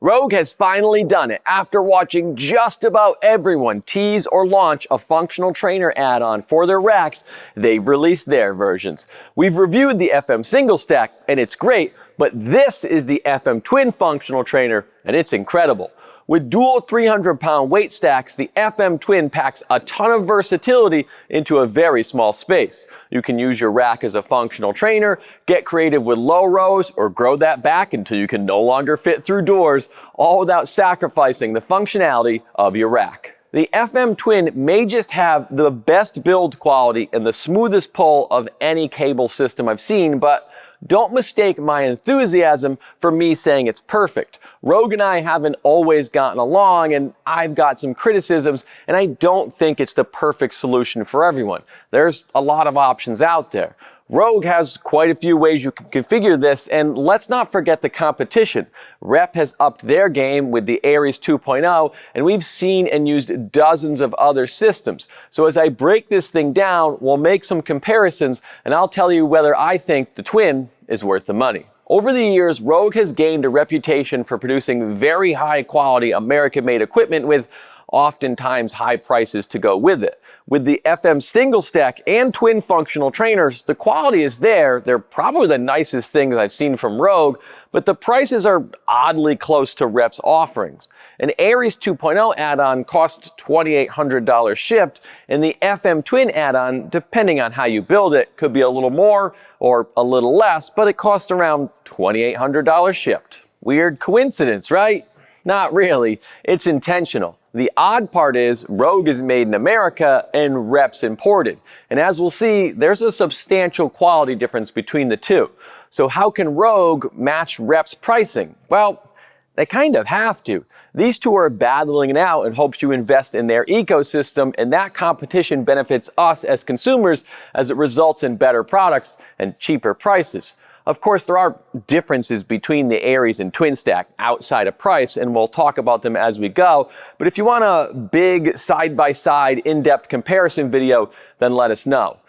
Rogue has finally done it. After watching just about everyone tease or launch a functional trainer add-on for their racks, they've released their versions. We've reviewed the FM single stack, and it's great, but this is the FM twin functional trainer, and it's incredible. With dual 300-pound weight stacks, the FM Twin packs a ton of versatility into a very small space. You can use your rack as a functional trainer, get creative with low rows, or grow that back until you can no longer fit through doors, all without sacrificing the functionality of your rack. The FM Twin may just have the best build quality and the smoothest pull of any cable system I've seen, but don't mistake my enthusiasm for me saying it's perfect. Rogue and I haven't always gotten along, and I've got some criticisms, and I don't think it's the perfect solution for everyone. There's a lot of options out there. Rogue has quite a few ways you can configure this, and let's not forget the competition. Rep has upped their game with the Aries 2.0, and we've seen and used dozens of other systems. So as I break this thing down, we'll make some comparisons, and I'll tell you whether I think the Twin is worth the money. Over the years, Rogue has gained a reputation for producing very high quality American-made equipment with oftentimes high prices to go with it. With the FM single stack and twin functional trainers, the quality is there. They're probably the nicest things I've seen from Rogue, but the prices are oddly close to Rep's offerings. An Aries 2.0 add-on costs $2,800 shipped, and the FM Twin add-on, depending on how you build it, could be a little more or a little less, but it costs around $2,800 shipped. Weird coincidence, right? Not really. It's intentional. The odd part is Rogue is made in America and Rep's imported. And as we'll see, there's a substantial quality difference between the two. So how can Rogue match Rep's pricing? Well, they kind of have to. These two are battling it out in hopes you invest in their ecosystem, and that competition benefits us as consumers as it results in better products and cheaper prices. Of course, there are differences between the Aries and Twin Stack outside of price, and we'll talk about them as we go. But if you want a big side-by-side, in-depth comparison video, then let us know.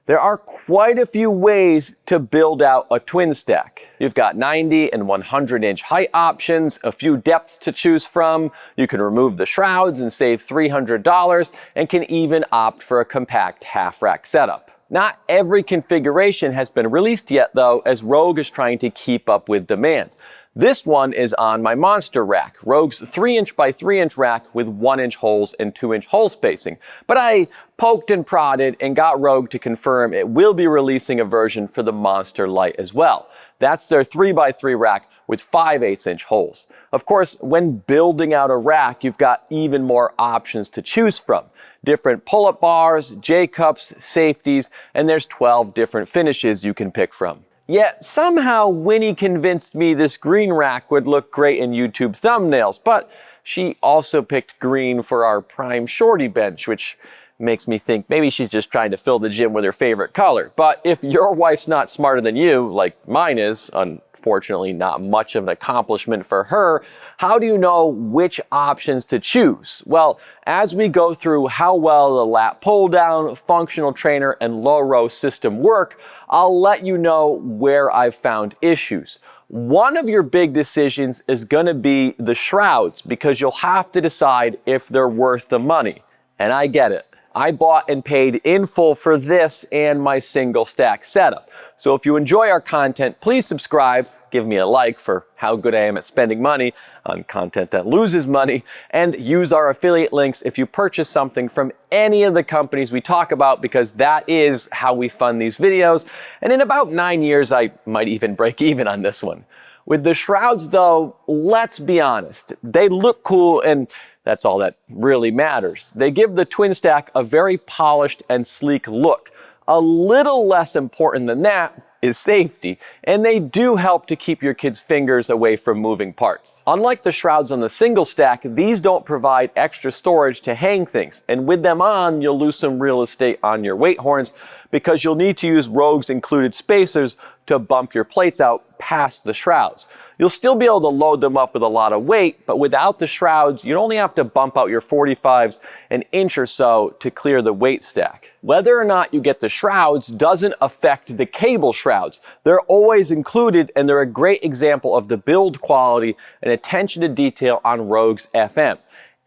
There are quite a few ways to build out a twin stack. You've got 90 and 100-inch height options, a few depths to choose from. You can remove the shrouds and save $300, and can even opt for a compact half-rack setup. Not every configuration has been released yet though, as Rogue is trying to keep up with demand. This one is on my monster rack, Rogue's 3-inch by 3-inch rack with 1-inch holes and 2-inch hole spacing. But I poked and prodded and got Rogue to confirm it will be releasing a version for the Monster Lite as well. That's their 3x3 rack with 5/8-inch holes. Of course, when building out a rack, you've got even more options to choose from. Different pull-up bars, J-cups, safeties, and there's 12 different finishes you can pick from. Yet somehow Winnie convinced me this green rack would look great in YouTube thumbnails, but she also picked green for our prime shorty bench, which makes me think maybe she's just trying to fill the gym with her favorite color. But if your wife's not smarter than you, like mine is, unfortunately not much of an accomplishment for her, how do you know which options to choose? Well, as we go through how well the Lat Pulldown, functional trainer, and low row system work, I'll let you know where I've found issues. One of your big decisions is going to be the shrouds, because you'll have to decide if they're worth the money. And I get it. I bought and paid in full for this and my single stack setup. So if you enjoy our content, please subscribe, give me a like for how good I am at spending money on content that loses money, and use our affiliate links if you purchase something from any of the companies we talk about, because that is how we fund these videos. And in about 9 years, I might even break even on this one. With the shrouds though, let's be honest, they look cool, and that's all that really matters. They give the twin stack a very polished and sleek look. A little less important than that is safety, and they do help to keep your kids' fingers away from moving parts. Unlike the shrouds on the single stack, these don't provide extra storage to hang things, and with them on, you'll lose some real estate on your weight horns, because you'll need to use Rogue's included spacers to bump your plates out past the shrouds. You'll still be able to load them up with a lot of weight, but without the shrouds, you'd only have to bump out your 45s an inch or so to clear the weight stack. Whether or not you get the shrouds doesn't affect the cable shrouds. They're always included, and they're a great example of the build quality and attention to detail on Rogue's FM.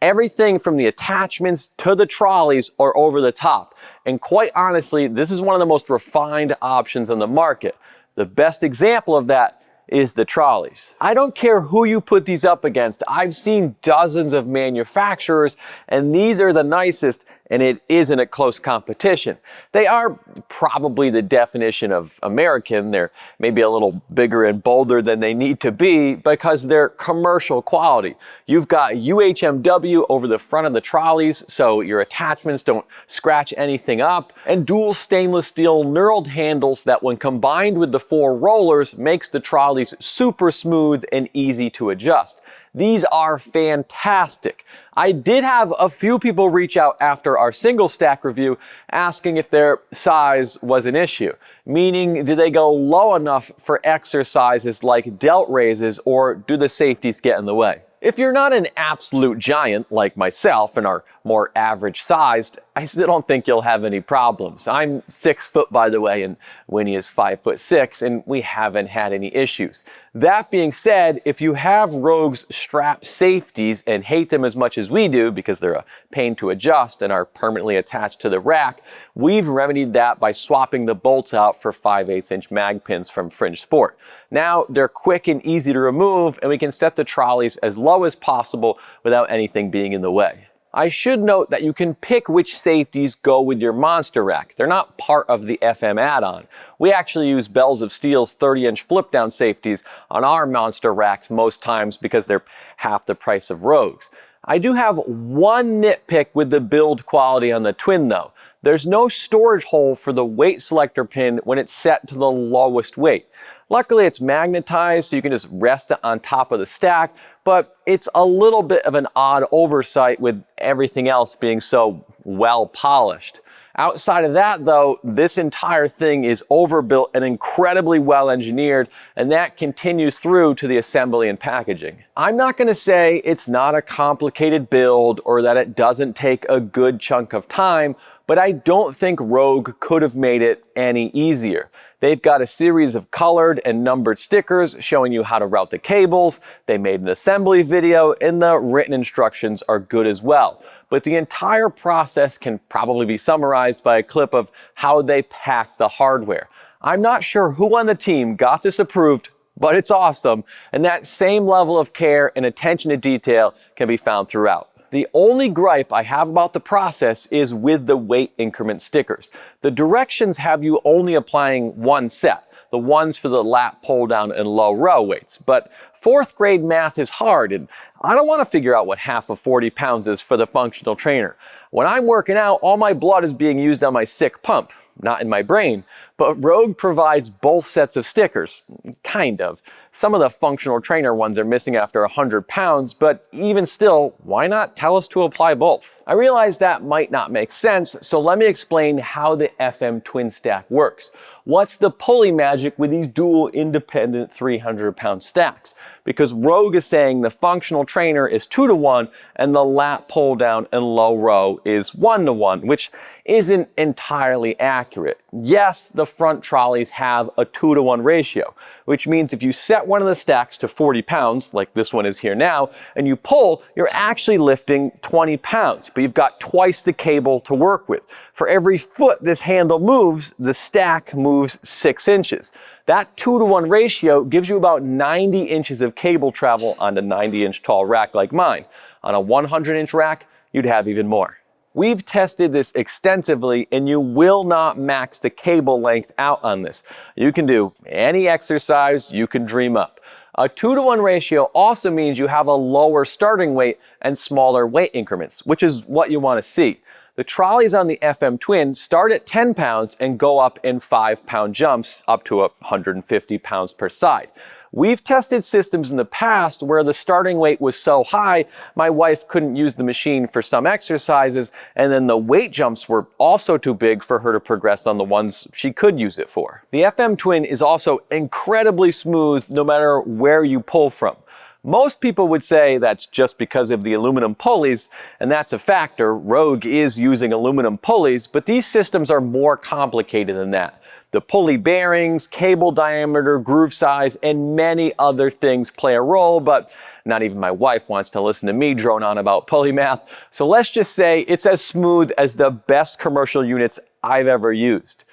Everything from the attachments to the trolleys are over the top. And quite honestly, this is one of the most refined options on the market. The best example of that is the trolleys. I don't care who you put these up against. I've seen dozens of manufacturers, and these are the nicest, and it isn't a close competition. They are probably the definition of American. They're maybe a little bigger and bolder than they need to be because they're commercial quality. You've got UHMW over the front of the trolleys, so your attachments don't scratch anything up, and dual stainless steel knurled handles that, when combined with the 4 rollers, makes the trolleys super smooth and easy to adjust. These are fantastic. I did have a few people reach out after our single stack review asking if their size was an issue, meaning do they go low enough for exercises like delt raises, or do the safeties get in the way? If you're not an absolute giant like myself and are more average sized, I still don't think you'll have any problems. I'm 6 foot, by the way, and Winnie is 5'6", and we haven't had any issues. That being said, if you have Rogue's strap safeties and hate them as much as we do because they're a pain to adjust and are permanently attached to the rack, we've remedied that by swapping the bolts out for 5/8 inch mag pins from Fringe Sport. Now they're quick and easy to remove, and we can set the trolleys as low as possible without anything being in the way. I should note that you can pick which safeties go with your monster rack. They're not part of the FM add-on. We actually use Bells of Steel's 30-inch flip-down safeties on our monster racks most times because they're half the price of Rogue's. I do have one nitpick with the build quality on the Twin though. There's no storage hole for the weight selector pin when it's set to the lowest weight. Luckily it's magnetized so you can just rest it on top of the stack, but it's a little bit of an odd oversight with everything else being so well polished. Outside of that though, this entire thing is overbuilt and incredibly well engineered, and that continues through to the assembly and packaging. I'm not going to say it's not a complicated build or that it doesn't take a good chunk of time, but I don't think Rogue could have made it any easier. They've got a series of colored and numbered stickers showing you how to route the cables. They made an assembly video, and the written instructions are good as well. But the entire process can probably be summarized by a clip of how they pack the hardware. I'm not sure who on the team got this approved, but it's awesome, and that same level of care and attention to detail can be found throughout. The only gripe I have about the process is with the weight increment stickers. The directions have you only applying one set, the ones for the lat pull down and low row weights. But 4th grade math is hard, and I don't want to figure out what half of 40 pounds is for the functional trainer. When I'm working out, all my blood is being used on my sick pump, not in my brain. But Rogue provides both sets of stickers, kind of. Some of the functional trainer ones are missing after 100 pounds, but even still, why not tell us to apply both? I realize that might not make sense, so let me explain how the FM twin stack works. What's the pulley magic with these dual independent 300-pound stacks? Because Rogue is saying the functional trainer is 2-to-1 and the lat pull down and low row is 1-to-1, which isn't entirely accurate. Yes, the front trolleys have a 2-to-1 ratio, which means if you set one of the stacks to 40 pounds, like this one is here now, and you pull, you're actually lifting 20 pounds, but you've got twice the cable to work with. For every foot this handle moves, the stack moves 6 inches. That 2-to-1 ratio gives you about 90 inches of cable travel on a 90-inch tall rack like mine. On a 100-inch rack, you'd have even more. We've tested this extensively, and you will not max the cable length out on this. You can do any exercise you can dream up. A 2-to-1 ratio also means you have a lower starting weight and smaller weight increments, which is what you want to see. The trolleys on the FM Twin start at 10 pounds and go up in 5-pound jumps up to 150 pounds per side. We've tested systems in the past where the starting weight was so high, my wife couldn't use the machine for some exercises, and then the weight jumps were also too big for her to progress on the ones she could use it for. The FM Twin is also incredibly smooth no matter where you pull from. Most people would say that's just because of the aluminum pulleys, and that's a factor. Rogue is using aluminum pulleys, but these systems are more complicated than that. The pulley bearings, cable diameter, groove size, and many other things play a role, but not even my wife wants to listen to me drone on about pulley math. So let's just say it's as smooth as the best commercial units I've ever used.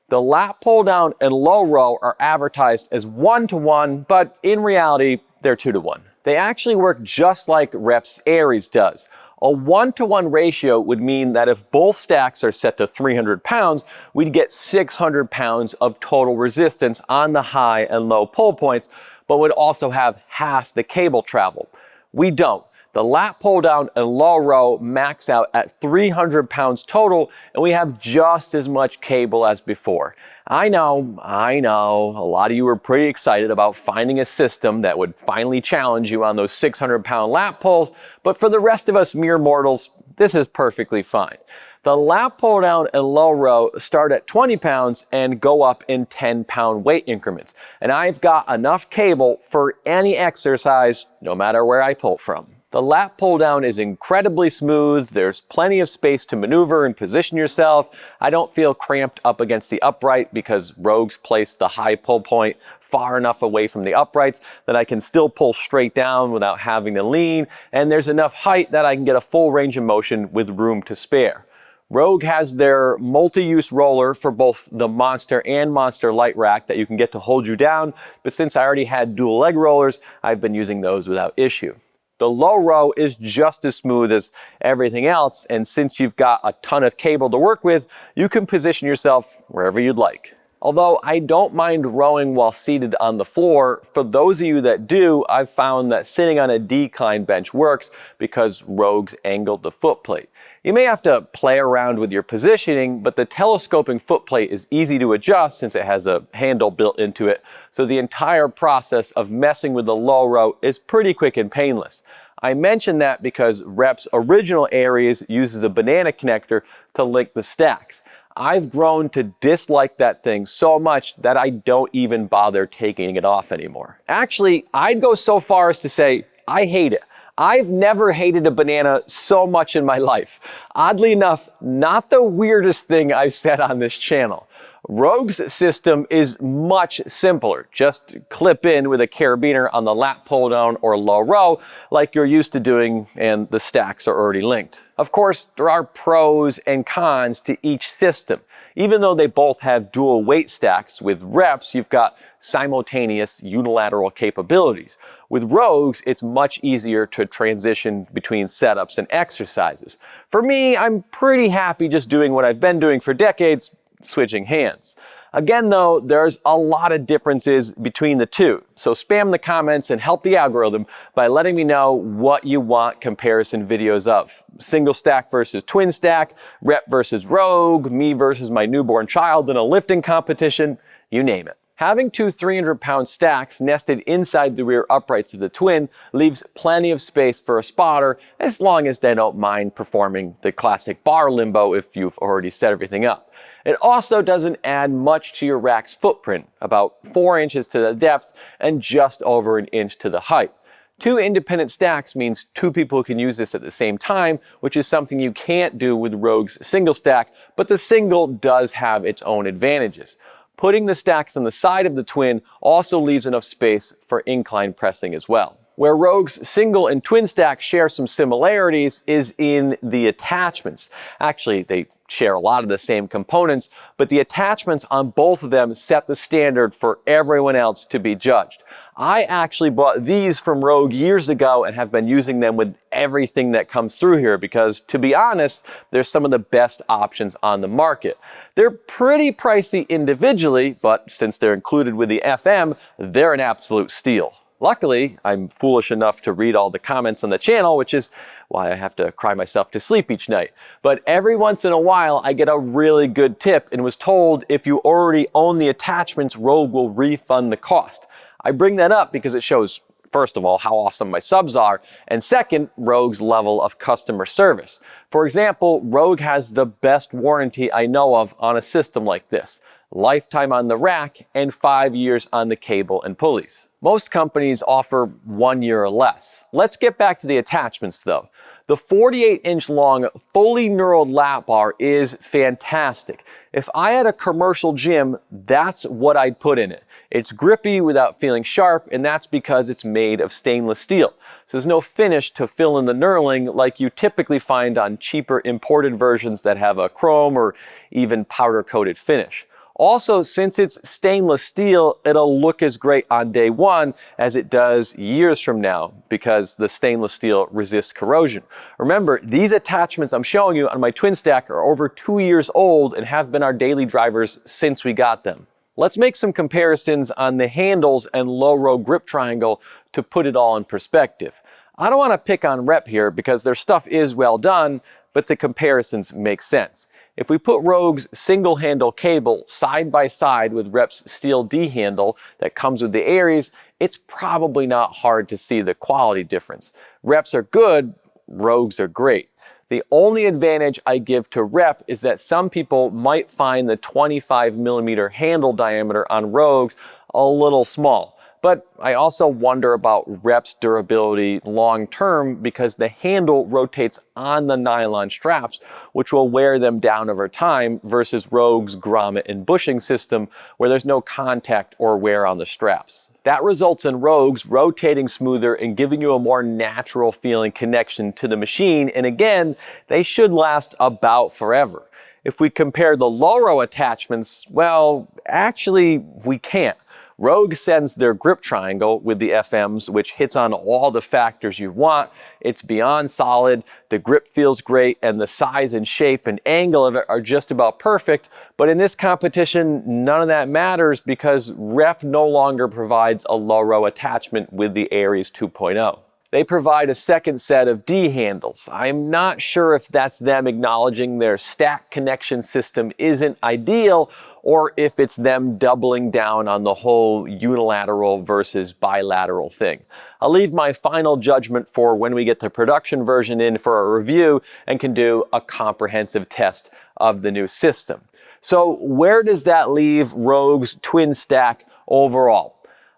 The Lat Pulldown and Low Row are advertised as 1-to-1, but in reality, they're 2-to-1. They actually work just like Rep's Aries does. A 1-to-1 ratio would mean that if both stacks are set to 300 pounds, we'd get 600 pounds of total resistance on the high and low pull points, but would also have half the cable travel. We don't. The Lat Pulldown and Low Row max out at 300 pounds total, and we have just as much cable as before. I know, a lot of you were pretty excited about finding a system that would finally challenge you on those 600-pound lat pulls, but for the rest of us mere mortals, this is perfectly fine. The Lat Pulldown and Low Row start at 20 pounds and go up in 10-pound weight increments, and I've got enough cable for any exercise, no matter where I pull from. The Lat Pulldown is incredibly smooth, there's plenty of space to maneuver and position yourself. I don't feel cramped up against the upright because Rogue's placed the high pull point far enough away from the uprights that I can still pull straight down without having to lean, and there's enough height that I can get a full range of motion with room to spare. Rogue has their multi-use roller for both the Monster and Monster Light Rack that you can get to hold you down, but since I already had dual leg rollers, I've been using those without issue. The Low Row is just as smooth as everything else, and since you've got a ton of cable to work with, you can position yourself wherever you'd like. Although I don't mind rowing while seated on the floor, for those of you that do, I've found that sitting on a decline bench works because Rogue's angled the footplate. You may have to play around with your positioning, but the telescoping footplate is easy to adjust since it has a handle built into it, so the entire process of messing with the Low Row is pretty quick and painless. I mention that because Rep's original Aries uses a banana connector to link the stacks. I've grown to dislike that thing so much that I don't even bother taking it off anymore. Actually, I'd go so far as to say I hate it. I've never hated a banana so much in my life. Oddly enough, not the weirdest thing I've said on this channel. Rogue's system is much simpler. Just clip in with a carabiner on the Lat Pulldown or Low Row like you're used to doing, and the stacks are already linked. Of course, there are pros and cons to each system. Even though they both have dual weight stacks, with Reps you've got simultaneous unilateral capabilities. With Rogues, it's much easier to transition between setups and exercises. For me, I'm pretty happy just doing what I've been doing for decades, switching hands. Again though, there's a lot of differences between the two, so spam the comments and help the algorithm by letting me know what you want comparison videos of. Single stack versus twin stack, Rep versus Rogue, me versus my newborn child in a lifting competition, you name it. Having two 300-pound stacks nested inside the rear uprights of the twin leaves plenty of space for a spotter as long as they don't mind performing the classic bar limbo if you've already set everything up. It also doesn't add much to your rack's footprint, about 4 inches to the depth and just over an inch to the height. Two independent stacks means two people can use this at the same time, which is something you can't do with Rogue's single stack, but the single does have its own advantages. Putting the stacks on the side of the twin also leaves enough space for incline pressing as well. Where Rogue's single and twin stack share some similarities is in the attachments. Actually, they share a lot of the same components, but the attachments on both of them set the standard for everyone else to be judged. I actually bought these from Rogue years ago and have been using them with everything that comes through here because, to be honest, they're some of the best options on the market. They're pretty pricey individually, but since they're included with the FM, they're an absolute steal. Luckily, I'm foolish enough to read all the comments on the channel, which is why I have to cry myself to sleep each night. But every once in a while, I get a really good tip and was told if you already own the attachments, Rogue will refund the cost. I bring that up because it shows, first of all, how awesome my subs are, and second, Rogue's level of customer service. For example, Rogue has the best warranty I know of on a system like this. Lifetime on the rack and 5 years on the cable and pulleys. Most companies offer 1 year or less. Let's get back to the attachments though. The 48-inch long, fully knurled lap bar is fantastic. If I had a commercial gym, that's what I'd put in it. It's grippy without feeling sharp, and that's because it's made of stainless steel. So there's no finish to fill in the knurling like you typically find on cheaper imported versions that have a chrome or even powder-coated finish. Also, since it's stainless steel, it'll look as great on day one as it does years from now because the stainless steel resists corrosion. Remember, these attachments I'm showing you on my twin stack are over 2 years old and have been our daily drivers since we got them. Let's make some comparisons on the handles and low row grip triangle to put it all in perspective. I don't want to pick on Rep here because their stuff is well done, but the comparisons make sense. If we put Rogue's single handle cable side by side with Rep's steel D handle that comes with the Aries, it's probably not hard to see the quality difference. Rep's are good, Rogue's are great. The only advantage I give to Rep is that some people might find the 25mm handle diameter on Rogue's a little small. But I also wonder about Rep's durability long term because the handle rotates on the nylon straps, which will wear them down over time versus Rogue's grommet and bushing system where there's no contact or wear on the straps. That results in Rogue's rotating smoother and giving you a more natural feeling connection to the machine, and again, they should last about forever. If we compare the low row attachments, well, actually we can't. Rogue sends their grip triangle with the FMs, which hits on all the factors you want. It's beyond solid, the grip feels great, and the size and shape and angle of it are just about perfect. But in this competition, none of that matters because Rep no longer provides a low row attachment with the Aries 2.0. They provide a second set of D handles. I'm not sure if that's them acknowledging their stack connection system isn't ideal, or if it's them doubling down on the whole unilateral versus bilateral thing. I'll leave my final judgment for when we get the production version in for a review and can do a comprehensive test of the new system. So where does that leave Rogue's twin stack overall?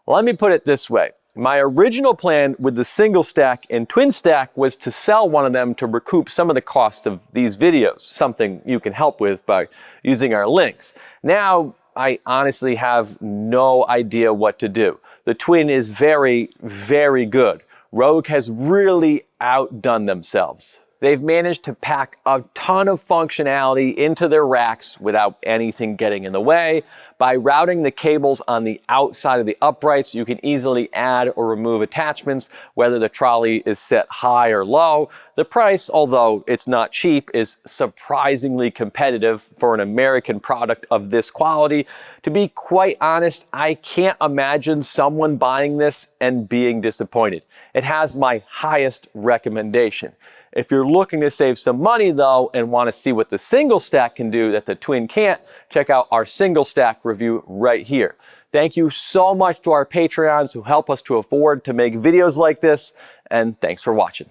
Let me put it this way. My original plan with the single stack and twin stack was to sell one of them to recoup some of the cost of these videos, something you can help with by using our links. Now, I honestly have no idea what to do. The twin is very, very good. Rogue has really outdone themselves. They've managed to pack a ton of functionality into their racks without anything getting in the way. By routing the cables on the outside of the uprights, you can easily add or remove attachments, whether the trolley is set high or low. The price, although it's not cheap, is surprisingly competitive for an American product of this quality. To be quite honest, I can't imagine someone buying this and being disappointed. It has my highest recommendation. If you're looking to save some money though and want to see what the single stack can do that the twin can't, check out our single stack review right here. Thank you so much to our Patreons who help us to afford to make videos like this, and thanks for watching.